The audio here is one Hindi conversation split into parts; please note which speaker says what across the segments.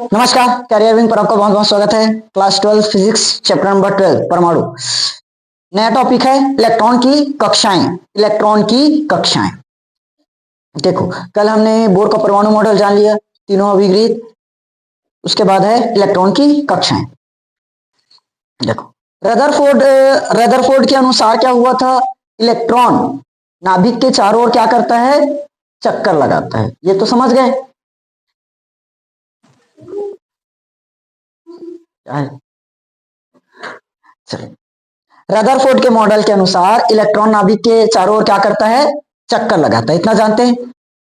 Speaker 1: नमस्कार, कैरियर पर आपका बहुत बहुत स्वागत है। क्लास 12 फिजिक्स चैप्टर नंबर 12 परमाणु। नया टॉपिक है इलेक्ट्रॉन की कक्षाएं। इलेक्ट्रॉन की कक्षाएं देखो, कल हमने बोर का परमाणु मॉडल जान लिया, तीनों अभिगृहित। उसके बाद है इलेक्ट्रॉन की कक्षाएं। देखो, रदरफोर्ड के अनुसार क्या हुआ था, इलेक्ट्रॉन नाभिक के चारों ओर क्या करता है, चक्कर लगाता है। ये तो समझ गए। रदरफोर्ड के मॉडल के अनुसार इलेक्ट्रॉन नाभिक के चारों ओर क्या करता है, चक्कर लगाता है, इतना जानते हैं।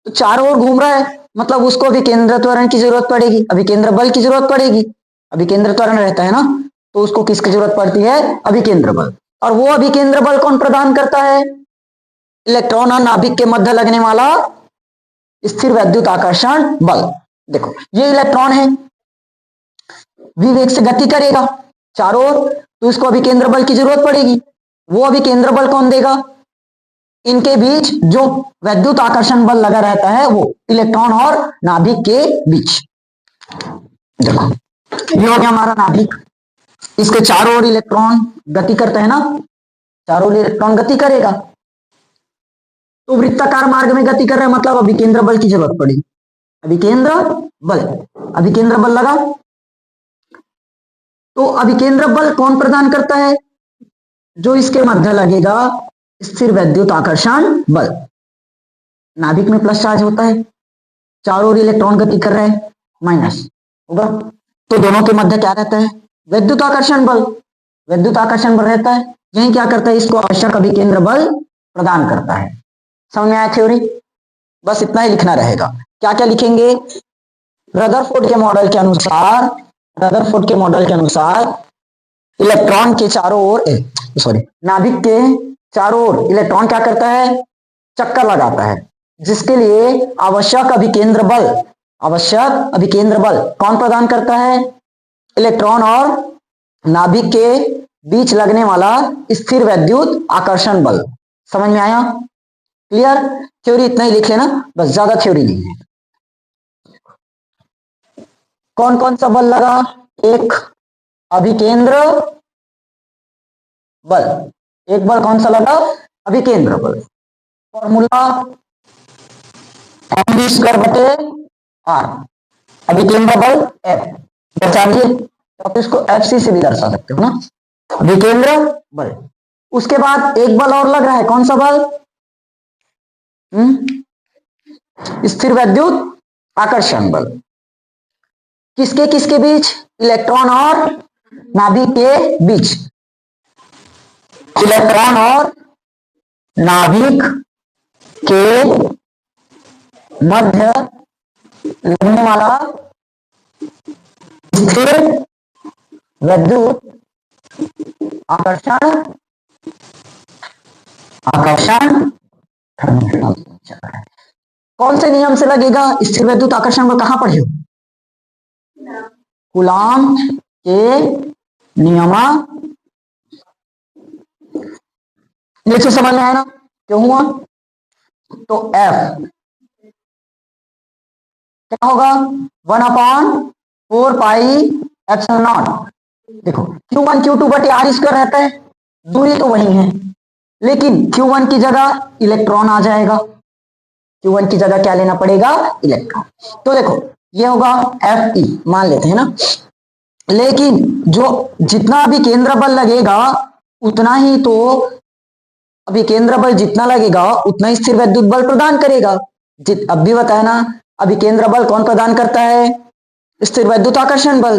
Speaker 1: तो चारों ओर घूम रहा है, मतलब उसको अभी केंद्र त्वरण की जरूरत पड़ेगी, अभी केंद्र बल की जरूरत पड़ेगी। अभी केंद्र त्वरण रहता है ना, तो उसको किसकी जरूरत पड़ती है, अभी केंद्र बल। और वो अभी केंद्र बल कौन प्रदान करता है, इलेक्ट्रॉन और नाभिक के मध्य लगने वाला स्थिर वैद्युत आकर्षण बल। देखो, ये इलेक्ट्रॉन है, v वेग से गति करेगा चारों ओर, तो इसको अभी केंद्र बल की जरूरत पड़ेगी। वो अभी केंद्र बल कौन देगा, इनके बीच जो वैद्युत आकर्षण बल लगा रहता है वो इलेक्ट्रॉन और नाभिक के बीच। देखो, ये हो गया हमारा नाभिक, इसके चारों ओर इलेक्ट्रॉन गति करता है ना, चारों ओर इलेक्ट्रॉन गति करेगा, तो वृत्ताकार मार्ग में गति कर रहा है, मतलब अभी केंद्र बल की जरूरत पड़ी। अभी केंद्र बल लगा, तो अभी केंद्र बल कौन प्रदान करता है, जो इसके मध्य लगेगा स्थिर वैद्युत आकर्षण बल। नाभिक में प्लस चार्ज होता है, चारों ओर इलेक्ट्रॉन गति कर रहे हैं, माइनस होगा, तो दोनों के मध्य क्या रहता है, वैद्युत आकर्षण बल। वैद्युत आकर्षण बल रहता है, यही क्या करता है, इसको आवश्यक अभी केंद्र बल प्रदान करता है। समझ में आया थ्योरी? बस इतना ही लिखना रहेगा। क्या क्या लिखेंगे, रदरफोर्ड के मॉडल के अनुसार इलेक्ट्रॉन के चारों ओर नाभिक के चारों ओर इलेक्ट्रॉन क्या करता है, चक्कर लगाता है, जिसके लिए आवश्यक अभिकेंद्र बल कौन प्रदान करता है, इलेक्ट्रॉन और नाभिक के बीच लगने वाला स्थिर वैद्युत आकर्षण बल। समझ में आया? क्लियर? थ्योरी इतना ही लिख लेना, बस, ज्यादा थ्योरी नहीं है। कौन कौन सा बल लगा, एक अभिकेंद्र बल, एक बल कौन सा लगा, अभिकेंद्र बल। फॉर्मूला mv²/r, अभिकेंद्र बल F पहचानिए, तो इसको FC से भी दर्शा सकते हो ना, अभिकेंद्र बल। उसके बाद एक बल और लग रहा है, कौन सा बल, स्थिर वैद्युत आकर्षण बल। किसके किसके बीच, इलेक्ट्रॉन और नाभिक के बीच। इलेक्ट्रॉन और नाभिक के मध्य लगने वाला स्थिर वैद्युत आकर्षण कौन से नियम से लगेगा, स्थिर वैद्युत आकर्षण बल कहां पढ़े हो, कूलॉम के नियम। नीचे समझ में आया ना क्यों हुआ, तो F क्या होगा, 1/4πε0। देखो, Q1 Q2/r² रहता है, दूरी तो वही है, लेकिन Q1 की जगह इलेक्ट्रॉन आ जाएगा। Q1 की जगह क्या लेना पड़ेगा, इलेक्ट्रॉन। तो देखो, ये होगा Fe, मान लेते हैं ना, लेकिन जो जितना भी केंद्र बल लगेगा उतना ही तो अभी केंद्र बल जितना लगेगा उतना ही स्थिर वैद्युत बल प्रदान करेगा। अब भी बताया ना, अभी केंद्र बल कौन प्रदान करता है, स्थिर वैद्युत आकर्षण बल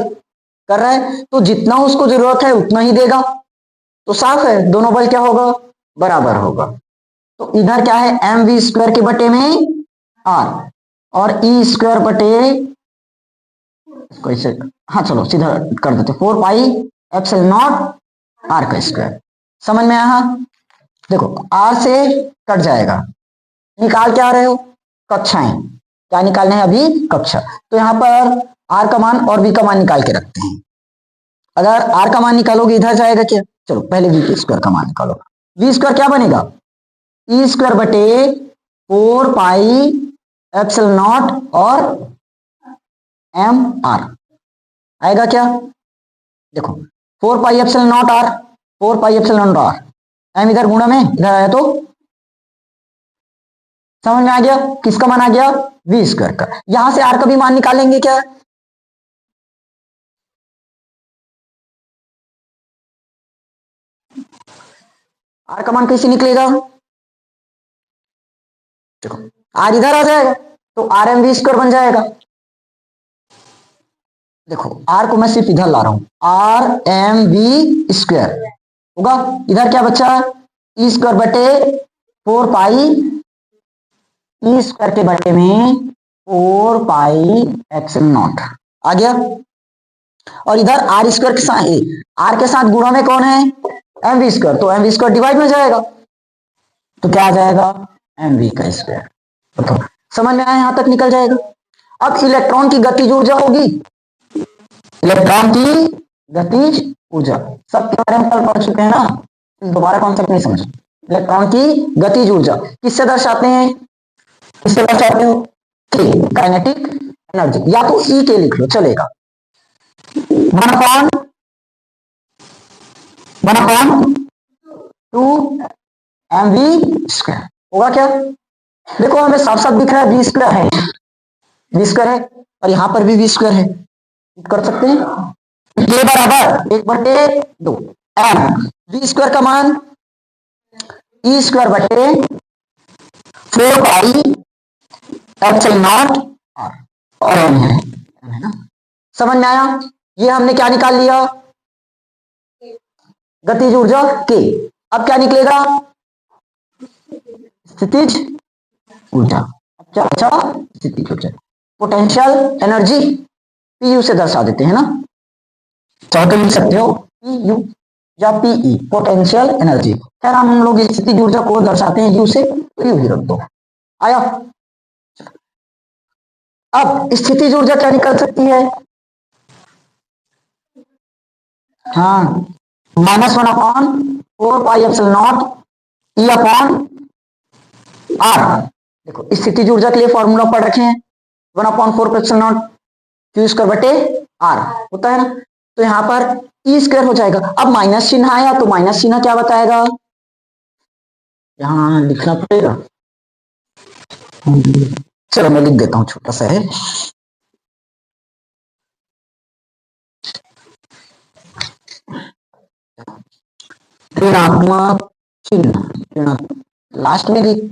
Speaker 1: कर रहा है, तो जितना उसको जरूरत है उतना ही देगा। तो साफ है, दोनों बल क्या होगा, बराबर होगा। तो इधर क्या है, mv² के बटे में r और e²/, हाँ चलो सीधा कर देते, 4πε0r²। समझ में आया? देखो, r से कट जाएगा, निकाल क्या रहे हो, कक्षाएं। क्या निकालना है, अभी कक्षा। तो यहां पर r का मान और v का मान निकाल के रखते हैं। अगर r का मान निकालोगे इधर जाएगा क्या, चलो पहले v² का मान निकालो। v² क्या बनेगा, e²/4πε0 और mr। आएगा क्या? देखो 4 pi epsilon not r, 4 pi epsilon not r, m इधर गुणा में इधर आया तो समझ में आ गया किसका मान आ गया? वी स्क्वायर का। यहां से आर का भी मान निकालेंगे क्या? आर का मान कैसे निकलेगा? देखो आर इधर आ जाएगा तो आर एम वी स्क्वायर बन जाएगा। देखो आर को मैं सिर्फ इधर ला रहा हूं, आर एम वी स्क्वायर होगा। इधर क्या बचा? ई स्क्वायर बटे 4 पाई, ई स्क्वायर के बटे में 4 पाई एप्सिलॉन नॉट आ गया। और इधर आर स्क्वायर के साथ आर के साथ गुणा में कौन है? एम वी स्क्वायर, तो एम वी स्क्वायर डिवाइड में जाएगा तो क्या आ जाएगा? एम वी का स्क्वायर। तो समझ में आया? यहां तक निकल जाएगा। अब इलेक्ट्रॉन की गतिज ऊर्जा होगी, इलेक्ट्रॉन की गतिज ऊर्जा सबके बारे में कल पढ़ चुके हैं ना, दोबारा कॉन्सेप्ट नहीं समझो। इलेक्ट्रॉन की गतिज ऊर्जा किससे दर्शाते हैं? किससे दर्शाते हो? के, काइनेटिक एनर्जी, या तो ई के लिख लो चलेगा, 1/2 mv² होगा क्या? देखो हमें साफ साफ दिख रहा है वी स्क्वायर है, वी स्क्वायर है, और यहां पर भी वी स्क्वायर है, कर सकते हैं। के बराबर 1/2 एम, वी स्क्वायर का मान ई स्क्वायर बटे 4 पाई एप्सिलॉन नॉट आर, और एम है ना। समझ में आया? ये हमने क्या निकाल लिया? गतिज ऊर्जा के। अब क्या निकलेगा? स्थितिज ऊर्जा। अब क्या बचा? स्थितिज ऊर्जा। पोटेंशियल एनर्जी पीयू से दर्शा देते हैं ना, चाहे तो लिख सकते हो पीयू या पीई, पोटेंशियल एनर्जी। खैर हम लोग स्थितिज ऊर्जा को दर्शाते हैं यू से, तो यू ही रख दो। आया? अब स्थितिज ऊर्जा क्या निकल सकती है? हाँ, -1/4 pi epsilon not e upon r. देखो स्थितिज ऊर्जा के लिए फॉर्मूला पढ़ रखे हैं, 1/4 क्यू स्क्वायर बटे आर होता है ना, तो यहां पर ई स्क्वायर हो जाएगा। अब माइनस चिन्ह आया तो माइनस चिन्ह क्या बताएगा? यहां लिखना पड़ेगा, चलो मैं लिख देता हूं, छोटा सा है। ऋणात्मक चिन्ह लास्ट में लिखें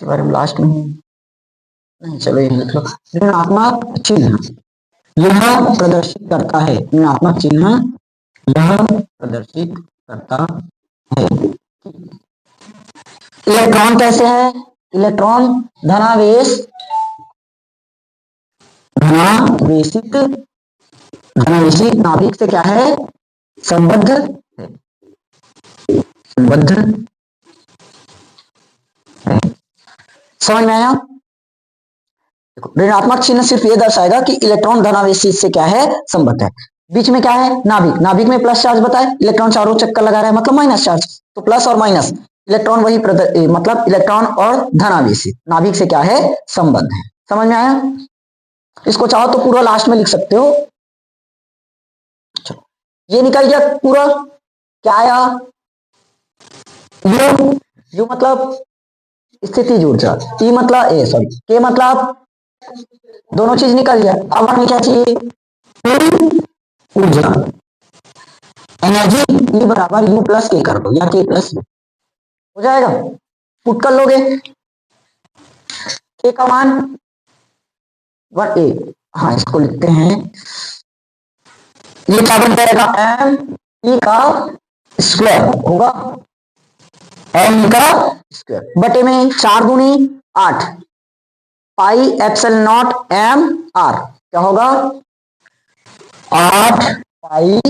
Speaker 1: के बारे में, लास्ट में नहीं, चलो ये लिख लो। ऋणात्मक चिन्ह यह प्रदर्शित करता है, ऋणात्मक चिन्ह यह प्रदर्शित करता है इलेक्ट्रॉन कैसे है? इलेक्ट्रॉन धनावेशित धनावेशित नाभिक से क्या है? संबद्ध है, संबद्ध है। समझ में आया? ऋणात्मक चिन्ह सिर्फ ये दर्शाएगा कि इलेक्ट्रॉन धनावेशित से क्या है? संबद्ध है। बीच में क्या है? नाभिक, नाभिक में प्लस चार्ज बताए, इलेक्ट्रॉन चारों चक्कर लगा रहा है मतलब माइनस चार्ज, तो प्लस और माइनस इलेक्ट्रॉन वही मतलब इलेक्ट्रॉन और धनावेशित नाभिक से क्या है? संबद्ध है। समझ में आया? इसको चाहो तो पूरा लास्ट में लिख सकते हो। ये निकल गया पूरा, क्या आया? यू, यू मतलब स्थितिज ऊर्जा, ई मतलब सॉरी के मतलब दोनों चीज निकल गया। अब हमें क्या चाहिए? ऊर्जा, एनर्जी ई बराबर यू प्लस के कर दो, या के प्लस हो जाएगा, पुट कर लोगे। के का मान 1 हाँ इसको लिखते हैं, ये क्या बन जाएगा? एम ई का स्क्वायर होगा, एम का स्क्वायर बटे में 4 दूनी 8 pi epsilon not m r, क्या होगा? 8 पाई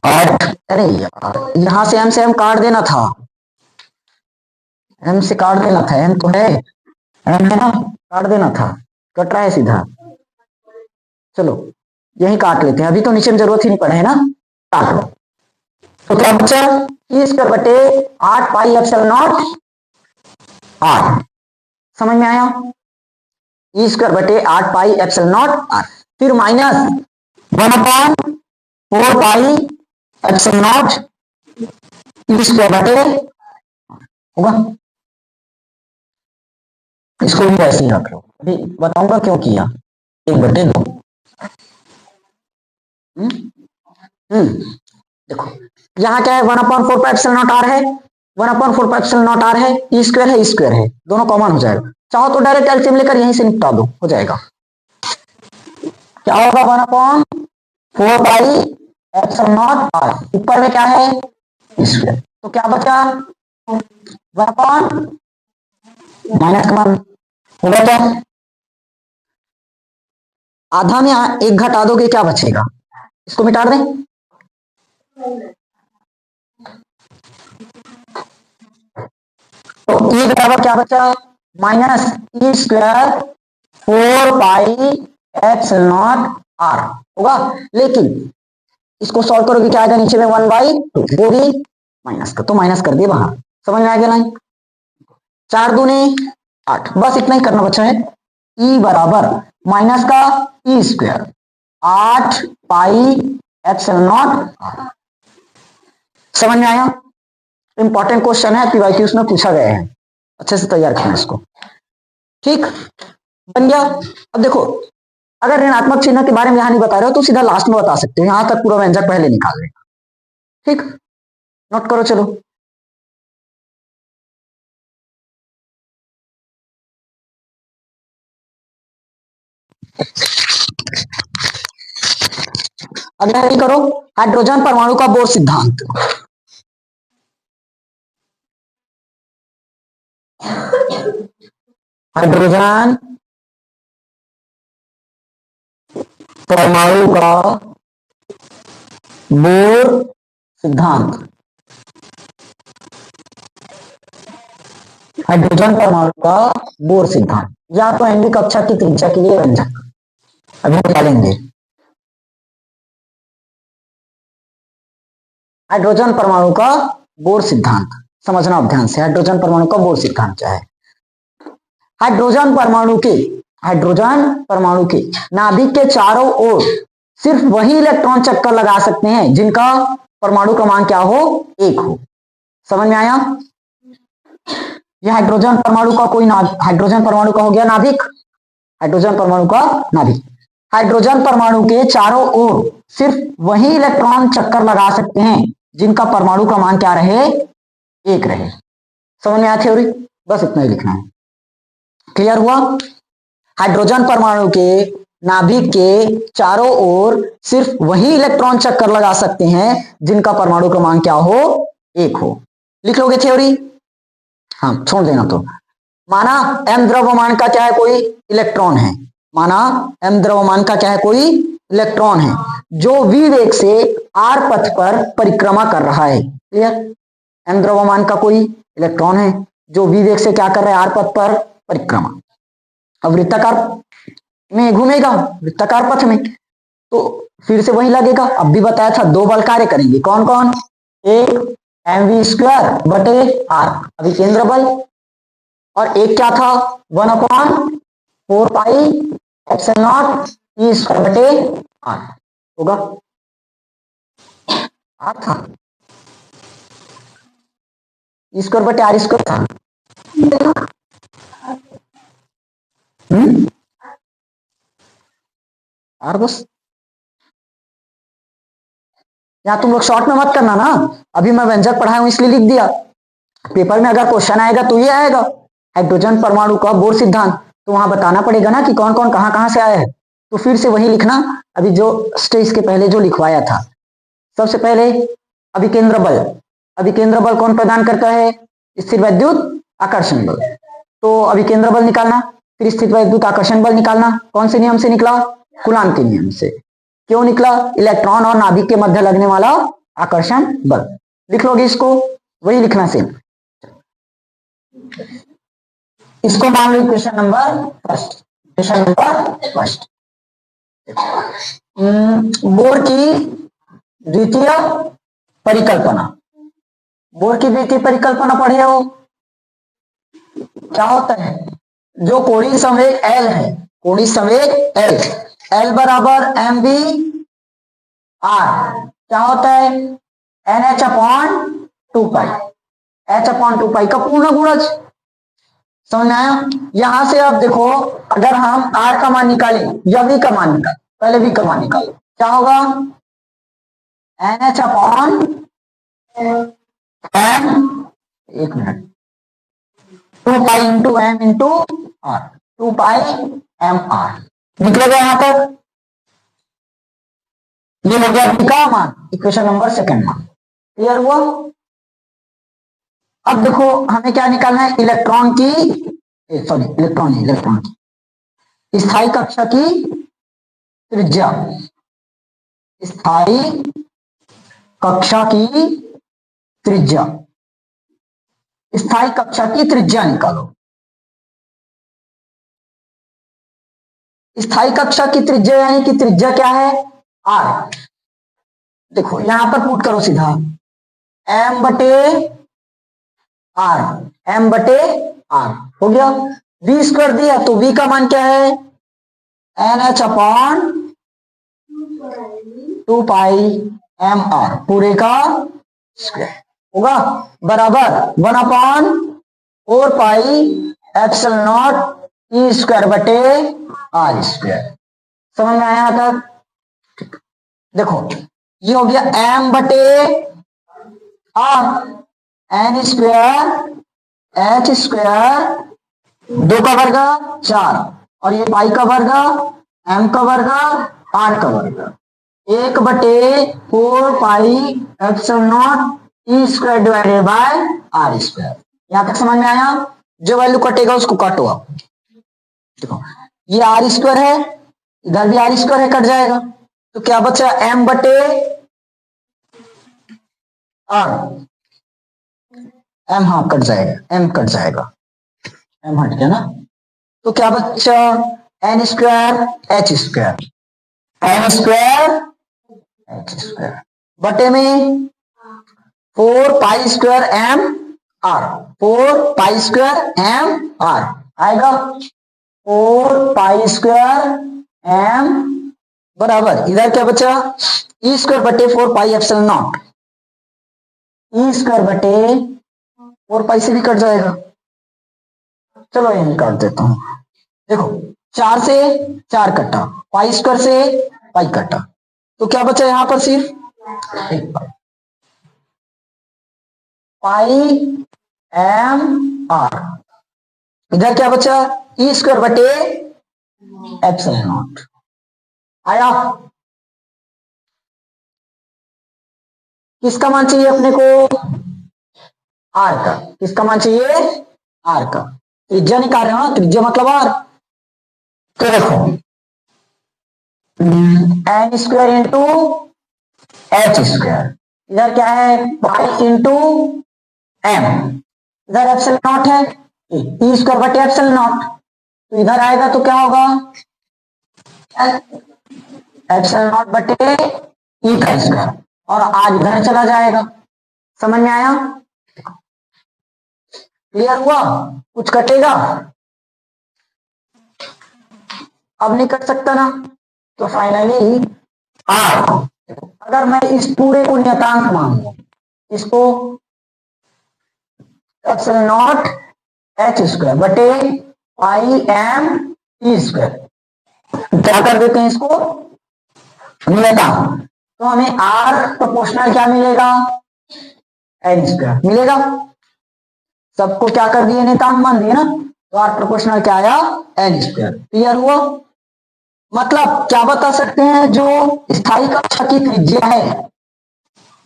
Speaker 1: 8, अरे यार यहां से एम काट देना था, एम से काट देना था, एम तो है, एम है ना, काट देना था, कट रहा है सीधा। चलो यही काट लेते हैं, अभी तो नीचे में जरूरत ही नहीं पड़ा है ना, काट लो। तो क्या बचा? ई स्क्वायर बटे 8 पाई एप्सिलॉन नॉट आर। समझ में आया? ई स्क्वायर बटे 8 पाई एप्सिलॉन नॉट आर, फिर minus 1/4 pi epsilon not E square बटे होगा। इसको भी ऐसे ही रख लो, अभी बताऊंगा क्यों किया। 1/2। देखो यहाँ क्या है, 1/4 पाई एप्सिलॉन नॉट आर है, 1/4 पाई एप्सिलॉन नॉट आर है, ई स्क्वायर है, दोनों कॉमन हो जाएगा। चाहो तो डायरेक्ट एलसीएम लेकर यहीं से निपटा दो, हो जाएगा। क्या होगा 1/4 पाई एप्सिलॉन नॉट आर, ऊपर में क्या है स्क्वायर, तो क्या बचा 1 माइनस कमान होगा क्या, आधा में 1 घटा दोगे क्या बचेगा, इसको मिटा दें। तो ई बराबर क्या बचा minus E square 4 pi epsilon not r होगा। लेकिन इसको सॉल्व करोगे क्या आएगा नीचे में 1/2, वो भी माइनस का, तो माइनस कर दिए बाहर। समझ में आ गया लाइन? 4 दूनी 8, बस इतना ही करना बचा है। ई बराबर माइनस का E square 8 pi epsilon not. समझ में आया? इंपॉर्टेंट क्वेश्चन है, पीवाईक्यूज में पूछा गया है, अच्छे से तैयार करना इसको। ठीक बन गया। अब देखो अगर ऋणात्मक चिन्ह के बारे में यहां नहीं बता रहे हो तो सीधा लास्ट में बता सकते हो, यहां तक पूरा व्यंजक पहले निकाल लेगा। ठीक, नोट करो चलो। अगला करो हाइड्रोजन परमाणु का बोर सिद्धांत। हाइड्रोजन परमाणु का बोर सिद्धांत। हाइड्रोजन परमाणु का बोर सिद्धांत या तो एनवी कक्षा की त्रिज्या के लिए व्यंजक अभी निकालेंगे। हाइड्रोजन परमाणु का बोर सिद्धांत समझना ध्यान से। हाइड्रोजन परमाणु का बोर सिद्धांत क्या है? हाइड्रोजन परमाणु के नाभिक के चारों ओर सिर्फ वही इलेक्ट्रॉन चक्कर लगा सकते हैं जिनका परमाणु क्रमांक क्या हो, 1 हो। समझ में आया? यह हाइड्रोजन परमाणु का कोई हाइड्रोजन परमाणु का हो गया नाभिक, हाइड्रोजन परमाणु का नाभिक। हाइड्रोजन परमाणु के चारों ओर सिर्फ वही इलेक्ट्रॉन चक्कर लगा सकते हैं जिनका परमाणु क्रमांक क्या रहे, 1 रहे। समझ में आया थ्योरी? बस इतना ही लिखना है। क्लियर हुआ? हाइड्रोजन परमाणु के नाभिक के चारों ओर सिर्फ वही इलेक्ट्रॉन चक्कर लगा सकते हैं जिनका परमाणु क्रमांक क्या हो, 1 हो। लिख लोगे थ्योरी? हाँ, छोड़ देना। तो माना m द्रव्यमान का क्या है, कोई इलेक्ट्रॉन है। माना m द्रव्यमान का क्या है, कोई इलेक्ट्रॉन है जो v वेग से r पथ पर परिक्रमा कर रहा है। क्लियर? m द्रव्यमान का कोई इलेक्ट्रॉन है जो v वेग से क्या कर रहा है, r पथ पर परिक्रमा। अब वृत्ताकार में घूमेगा, वृत्ताकार पथ में, तो फिर से वही लगेगा। अब भी बताया था 2 बल कार्य करेंगे, कौन कौन? एक mv² बटे r अभिकेंद्र बल, और एक क्या था 1/4 pi epsilon not E square बटे r होगा। r था ई स्क्वायर बटे r स्क्वायर था। r बस। यहाँ तुम लोग शॉर्ट में मत करना ना, अभी मैं व्यंजक पढ़ाया हूं इसलिए लिख दिया। पेपर में अगर क्वेश्चन आएगा तो ये आएगा हाइड्रोजन परमाणु का बोर सिद्धांत, तो वहां बताना पड़ेगा ना कि कौन कौन कहां से आया है। तो फिर से वही लिखना अभी जो स्टेज के पहले जो लिखवाया था। सबसे पहले अभिकेंद्र बल। अभिकेंद्र बल कौन प्रदान करता है? स्थिर वैद्युत आकर्षण बल। तो अभिकेंद्र बल निकालना, फिर स्थिर वैद्युत आकर्षण बल निकालना। कौन से नियम से निकला? कूलाम के नियम से। क्यों निकला? इलेक्ट्रॉन और नाभिक के मध्य लगने वाला आकर्षण बल। लिख लोगे इसको? वही लिखना सेम। इसको मान लो क्वेश्चन नंबर फर्स्ट। बोर की द्वितीय परिकल्पना। बोर की द्वितीय परिकल्पना पढ़े हो? क्या होता है? जो कोणीय संवेग एल है, कोणीय संवेग एल, एल बराबर एम बी आर, क्या होता है एन एच अपॉन 2 पाई, एच अपॉन 2 पाई का पूर्ण गुणज। समझ में आया? यहां से अब देखो, अगर हम आर का मान निकालें या वी का मान निकालें, पहले वी का मान निकालो, क्या होगा एन एच अपॉन एम, एक minute, 2 pi into m into r, 2 pi m r निकलेगा यहां पर। ये हो गया वी का मान, इक्वेशन नंबर सेकंड मान। क्लियर हुआ? अब देखो हमें क्या निकालना है, इलेक्ट्रॉन की, सॉरी इलेक्ट्रॉन की स्थायी कक्षा की त्रिज्या, स्थायी कक्षा की त्रिज्या, स्थायी कक्षा की त्रिज्या निकालो। स्थायी कक्षा की त्रिज्या यानी कि त्रिज्या क्या है आर। देखो यहां पर पुट करो सीधा, एम बटे आर, एम बटे आर हो गया। वी स्क्वायर दिया तो वी का मान क्या है N h upon 2 pi m are पूरे का स्क्वायर होगा, बराबर 1/4 pi epsilon not E square बटे आर स्क्वायर। समझ में आया तक? देखो ये हो गया एम बटे R, N square H square 2 का वर्ग 4 और ये पाई का वर्ग एम का वर्ग आर का वर्ग 1/4 pi epsilon not E square divided by R square. यहां तक समझ में आया? जो वैल्यू कटेगा उसको काटो आप। देखो ये आर स्क्वायर है, इधर भी आर स्क्वायर है, कट जाएगा तो क्या बचा एम बटे आर, एम हाँ कट जाएगा, एम कट जाएगा, एम हट गया ना, तो क्या बचा N square H square, N square H square बटे में 4 pi square M R, 4 pi square M R आएगा, 4 पाई स्क्वायर एम बराबर इधर क्या बचा ई स्क्वायर बटे 4 pi epsilon not, E square बटे 4 पाई से भी कट जाएगा, चलो यही काट देता हूं। देखो 4 से 4 कटा, पाई स्क्वायर से पाई कटा, तो क्या बचा यहां पर सिर्फ 1 पाई एम आर, इधर क्या बचा ई स्क्वायर बटे एप्सिलॉन नॉट आया। किसका मान चाहिए अपने को आर का, किसका मान चाहिए आर का, त्रिज्या निकाल रहे हो, त्रिज्या मतलब आर। तो देखो N square into H square, इधर क्या है पाई इंटू एम, इधर एप्सिलॉन नॉट है, ई स्क्वायर बटे एप्सिलॉन नॉट, तो इधर आएगा तो क्या होगा एप्सिलॉन नॉट बटे ई का स्क्वायर और आज इधर चला जाएगा। समझ में आया? क्लियर हुआ? कुछ कटेगा अब नहीं कट सकता ना, तो फाइनली आर, अगर मैं इस पूरे को नियतांक मान लूं, इसको एप्सिलॉन नॉट एच स्क्वायर बटे पाई एम ई स्क्वायर, क्या कर देते हैं इसको नियतांक, तो हमें आर प्रोपोर्शनल क्या मिलेगा एन स्क्वायर मिलेगा। सबको क्या कर दिए नियतांक मान दिए ना, तो आर प्रोपोर्शनल क्या आया एन स्क्वायर। क्लियर हुआ? मतलब क्या बता सकते हैं, जो स्थायी कक्षा की त्रिज्या है,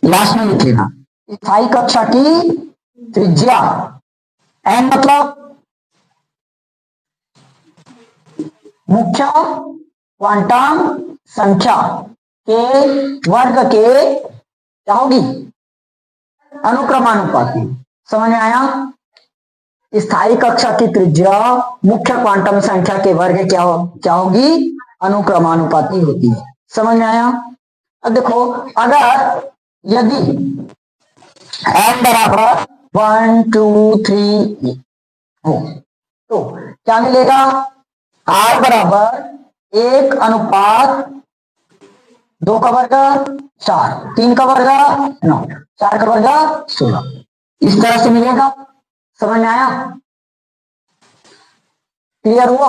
Speaker 1: लास्ट में लिख लेना स्थायी कक्षा की त्रिज्या एन मतलब मुख्य क्वांटम संख्या के वर्ग के क्या होगी अनुक्रमानुपाती। समझ में आया? स्थायी कक्षा की त्रिज्या मुख्य क्वांटम संख्या के वर्ग क्या होगी अनुक्रमानुपाती होती है। समझ में आया? अब देखो अगर यदि n बराबर 1 2 3 हो तो क्या मिलेगा? आर बराबर 1 अनुपात 2 का वर्ग 4, 3 का वर्ग 9, 4 का वर्ग 16, इस तरह से मिलेगा। समझ में आया? क्लियर हुआ?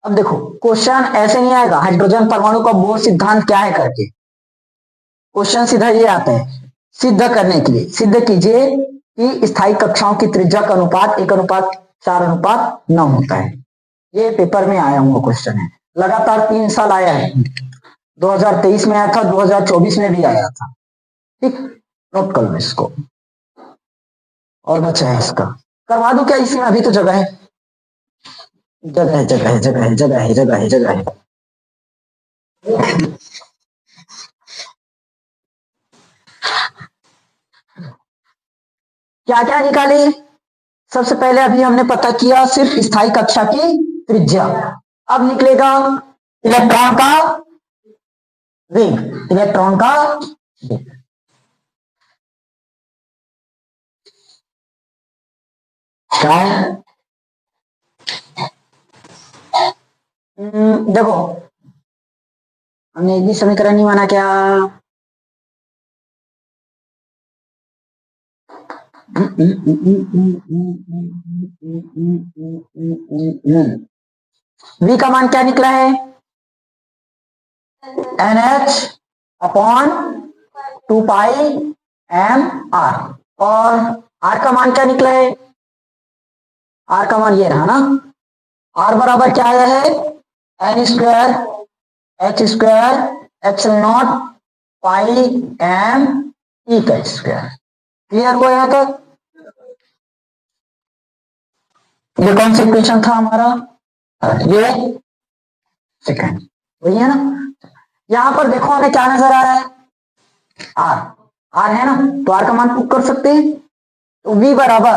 Speaker 1: अब देखो क्वेश्चन ऐसे नहीं आएगा हाइड्रोजन परमाणु का बोर सिद्धांत क्या है करके। क्वेश्चन सीधा ये आता है, सिद्ध करने के लिए सिद्ध कीजिए कि स्थायी कक्षाओं की त्रिज्या का अनुपात 1:4:9 होता है। ये पेपर में आया हुआ क्वेश्चन है, लगातार 3 साल आया है। 2023 में आया था, 2024 में भी आया था। ठीक, नोट कर लो इसको। और बचा है इसका, करवा दो क्या इसी में? अभी तो जगह है, जगह है, जगह है, जगह है, जगह है, जगह है, जगह है। क्या क्या निकाले? सबसे पहले अभी हमने पता किया सिर्फ स्थायी कक्षा की त्रिज्या। अब निकलेगा इलेक्ट्रॉन का वेग, इलेक्ट्रॉन का वेग। क्या है? देखो हमने एक भी समीकरण नहीं माना क्या? v का मान क्या निकला है? NH/2πmR। और R का मान क्या निकला है? R का मान ये रहा ना, R बराबर क्या आया है? N²H²ε0πm E का स्क्वायर। क्लियर हुआ यहाँ तक? ये कौन सा इक्वेशन था हमारा? ये सेकंड, वही है ना। यहां पर देखो हमें क्या नजर आ रहा है? आर, आर है ना, तो आर का मान पुट कर सकते हैं। तो v बराबर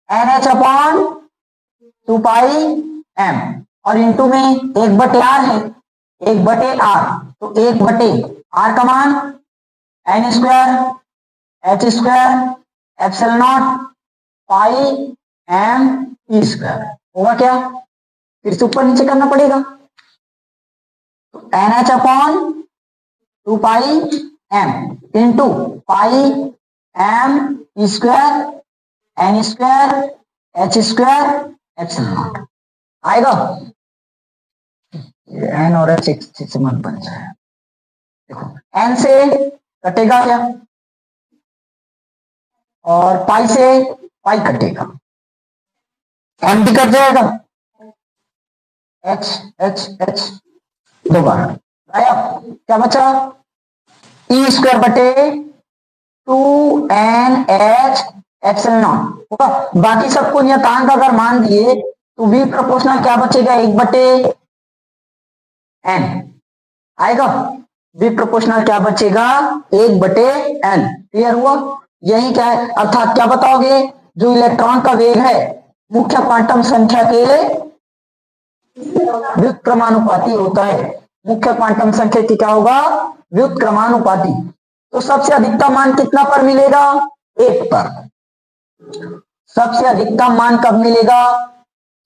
Speaker 1: NH/2πm और इंटू में 1/r है, 1/r, तो 1/r का मान N²H²ε0πm E² होगा क्या? फिर से ऊपर नीचे करना पड़ेगा। NH/2πm into pi M square N²H²ε0 आएगा। एन और एच एक से मत बन जाए। देखो एन से कटेगा क्या, और पाई से पाई कटेगा, एम भी कट जाएगा, एच एच एच दो बार आया, क्या बचा? E²/2NH/ε0 होगा। बाकी सबको नियतांक अगर मान दिए तो v प्रोपोर्शनल क्या बचेगा? 1/n आएगा। v प्रोपोर्शनल क्या बचेगा? 1/n। क्लियर हुआ? यही क्या है, अर्थात क्या बताओगे? जो इलेक्ट्रॉन का वेग है मुख्य क्वांटम संख्या के व्युत्क्रमानुपाती होता है। मुख्य क्वांटम संख्या की क्या होगा? व्युत्क्रमानुपाती। तो सबसे अधिकतम मान कितना पर मिलेगा? 1 पर। सबसे अधिकतम मान कब मिलेगा?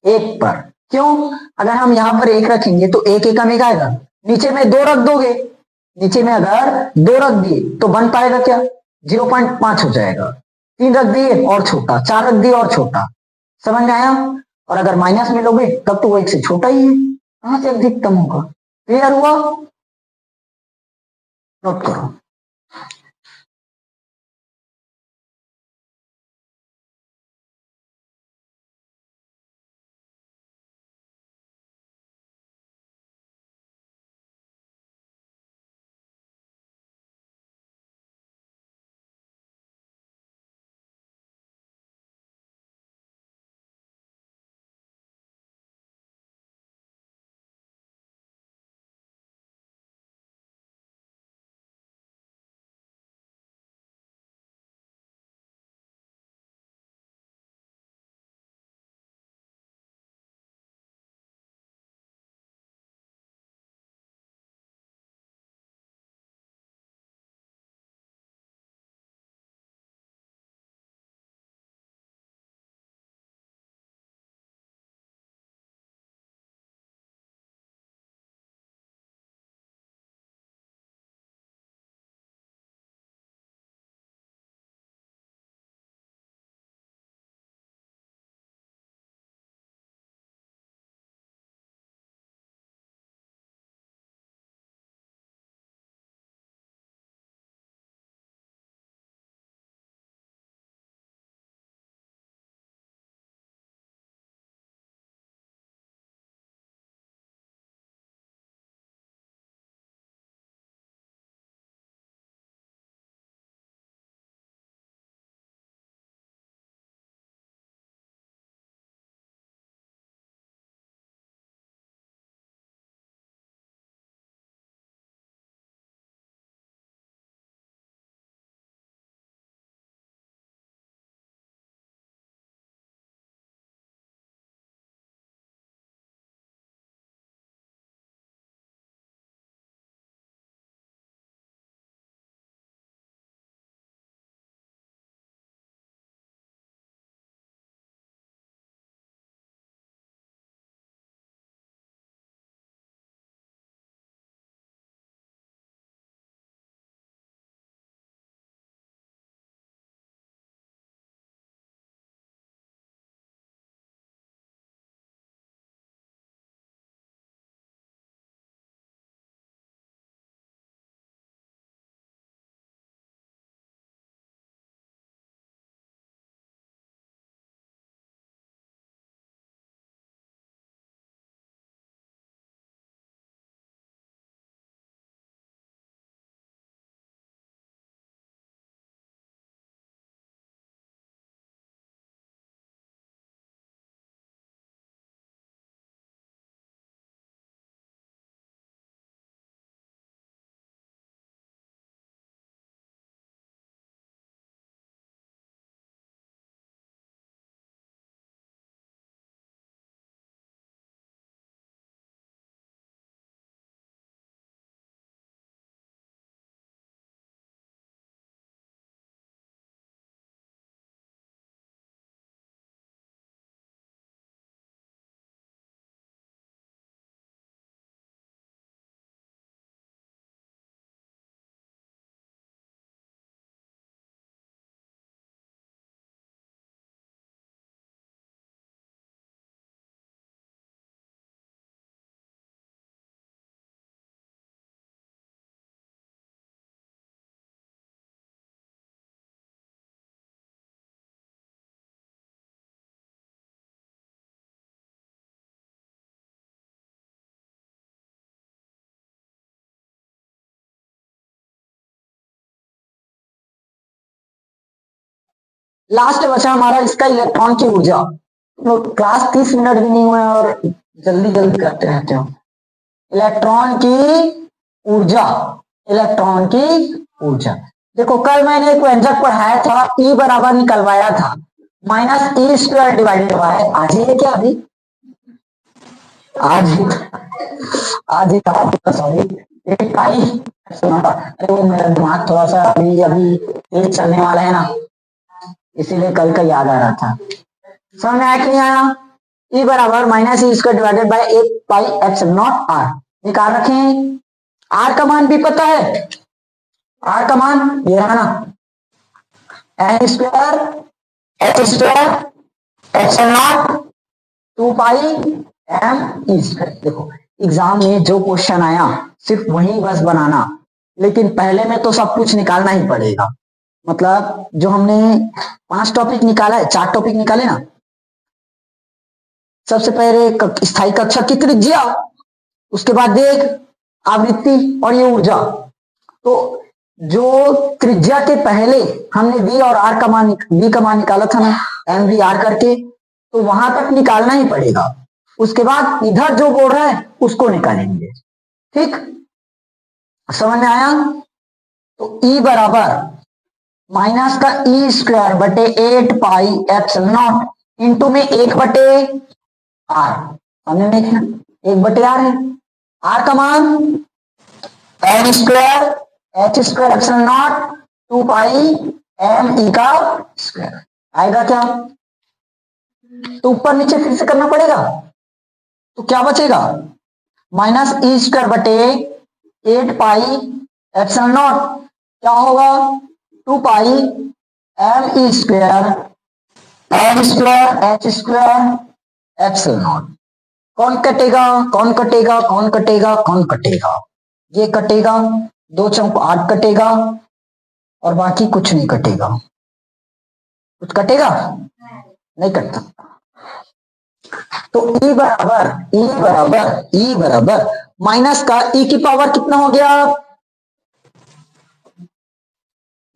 Speaker 1: 1 पर। क्यों? अगर हम यहां पर 1 रखेंगे तो 1 एकम एक आएगा, नीचे में 2 रख दोगे, नीचे में अगर 2 रख दिए तो बन पाएगा क्या? 0.5 हो जाएगा। 3 रख दिए और छोटा, 4 रख दिए और छोटा। समझ में आया? और अगर माइनस में लोगे तब तो वो 1 से छोटा ही है, कहां से अधिकतम होगा? क्लियर हुआ? नोट करो। लास्ट बचा हमारा इसका इलेक्ट्रॉन की ऊर्जा। तो क्लास 30 मिनट भी नहीं हुए और जल्दी जल्दी करते रहते हो। इलेक्ट्रॉन की ऊर्जा, इलेक्ट्रॉन की ऊर्जा। देखो कल मैंने एक व्यंजक पढ़ाया था, ई बराबर निकलवाया था माइनस ई स्क्वायर डिवाइडेड बाय, आज ही है क्या अभी? आज ही, आज ही था, सॉरी। एक आई सुना था, अरे वो मेरा दिमाग थोड़ा सा अभी अभी तेज चलने वाला है ना, इसीलिए कल का याद आ रहा था। समझ में आया कि नहीं आया? ई बराबर minus E square divided by 8 pi epsilon not R निकाल रखें। आर का मान भी पता है, आर का मान ये रहा ना, N square H square epsilon naught 2 pi M E square. देखो एग्जाम में जो क्वेश्चन आया सिर्फ वही बस बनाना, लेकिन पहले में तो सब कुछ निकालना ही पड़ेगा। मतलब जो हमने 5 टॉपिक निकाला है, 4 टॉपिक निकाले ना, सबसे पहले स्थायी कक्षा की त्रिज्या, उसके बाद देख आवृत्ति और ये ऊर्जा। तो जो त्रिज्या के पहले हमने वी और आर का मान, वी का मान निकाला था ना, एम वी आर करके, तो वहां तक निकालना ही पड़ेगा। उसके बाद इधर जो बोल रहा है उसको निकालेंगे। ठीक, समझ में आया? तो ई बराबर माइनस का ई स्क्वायर बटे 8 पाई एप्सिलॉन नॉट इंटू में 1 बटे आर, हमने देखना 1 बटे आर है। आर का मान M square H square epsilon naught 2 pi M E का स्क्वायर आएगा क्या? तो ऊपर नीचे फिर से करना पड़ेगा, तो क्या बचेगा? माइनस ई स्क्वायर बटे 8 पाई एप्सिलॉन नॉट क्या होगा? 2 pi M E square m square H square epsilon naught. कौन कटेगा, कौन कटेगा, कौन कटेगा, कौन कटेगा? ये कटेगा, 2 चौक 8 कटेगा और बाकी कुछ नहीं कटेगा। कुछ कटेगा नहीं कटता। तो ई बराबर ई बराबर ई बराबर माइनस का ई की पावर कितना हो गया?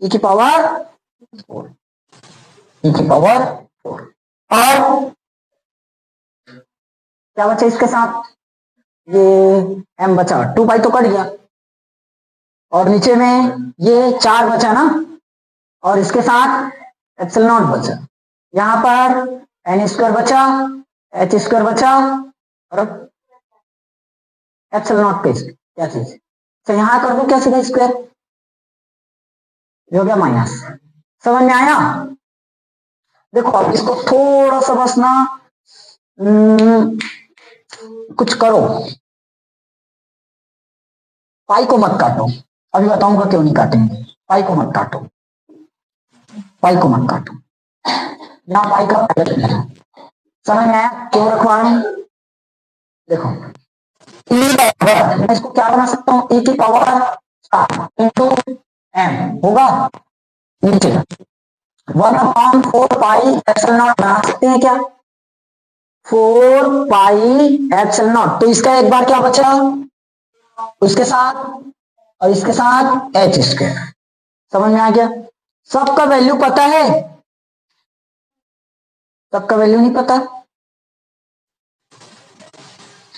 Speaker 1: ई की पावर 4, ई की पावर 4। और क्या बचा इसके साथ? ये m बचा, 2 पाई तो कट गया, और नीचे में ये 4 बचा ना, और इसके साथ एप्सिलॉन नॉट बचा। यहां पर एन स्क्वायर बचा, एच स्क्वायर बचा और एप्सिलॉन नॉट पे क्या चीज, तो यहां कर दो क्या सीधा स्क्वायर, हो गया माइनस। समझ में आया? देखो अब इसको थोड़ा सा बस ना कुछ करो, पाई को मत काटो, अभी बताऊंगा क्यों नहीं काटेंगे। पाई को मत काटो, पाई को मत काटो, यहाँ पाई का समझ में आया क्यों रखवा रहा हूं? देखो मैं इसको क्या बना सकता हूँ, e की पावर इंटू एम होगा नीचे 1/4 पाई एप्सिलॉन नॉट बना सकते हैं क्या? 4 पाई एप्सिलॉन नॉट। तो इसका एक बार क्या बचा, उसके साथ और इसके साथ एच स्क्वायर। समझ में आ गया? सबका वैल्यू पता है? सबका वैल्यू नहीं पता?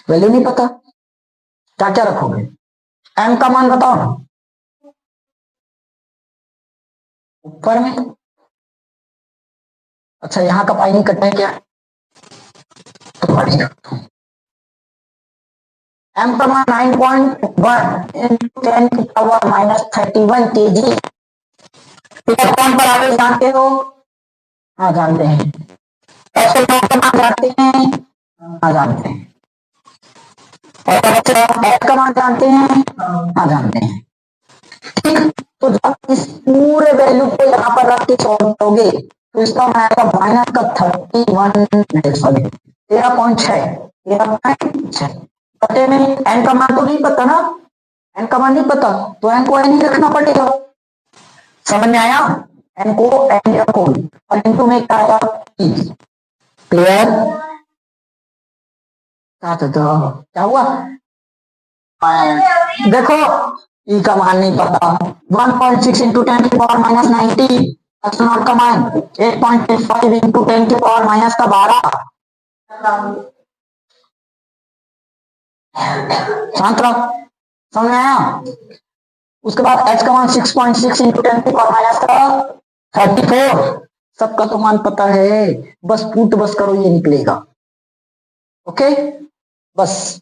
Speaker 1: वैल्यू नहीं पता, क्या क्या रखोगे? एम का मान बताओ ना, ऊपर में। अच्छा यहां का पाई नहीं कटना है क्या? तो पाई एम का मान 9.1 इंटू 10 की पावर -31 kg। इलेक्ट्रॉन पर आवेश जानते हो? हाँ जानते हैं। एप्सिलॉन का मान जानते हैं? हाँ जानते हैं। और एच का मान जानते हैं? हाँ जानते हैं। ठीक, तो जब इस पूरे वैल्यू को यहाँ पर रख के छोड़ोगे तो इसका मान आएगा माइनस का 13.6 बटे में एन का मान तो नहीं पता ना, एन का मान नहीं पता तो एन को एन ही रखना पड़ेगा। समझ में आया? एन को एन रखो और इनटू में क्या आएगा? क्लियर? क्या हुआ? देखो ई का मान नहीं पता, 1.6 इंटू 10 की पावर -90 एस्ट्रोनॉट का मान 8.5 इंटू 10 की पावर माइनस का 12। शांत रहो, समझ में आया? उसके बाद h का मान 6.6 इंटू 10 की पावर माइनस का 34। सबका तो मान पता है, बस पुट बस करो, ये निकलेगा। ओके, बस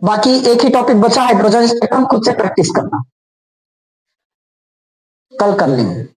Speaker 1: बाकी एक ही टॉपिक बचा हाइड्रोजन स्पेक्ट्रम, खुद से प्रैक्टिस करना, कल कर लेंगे।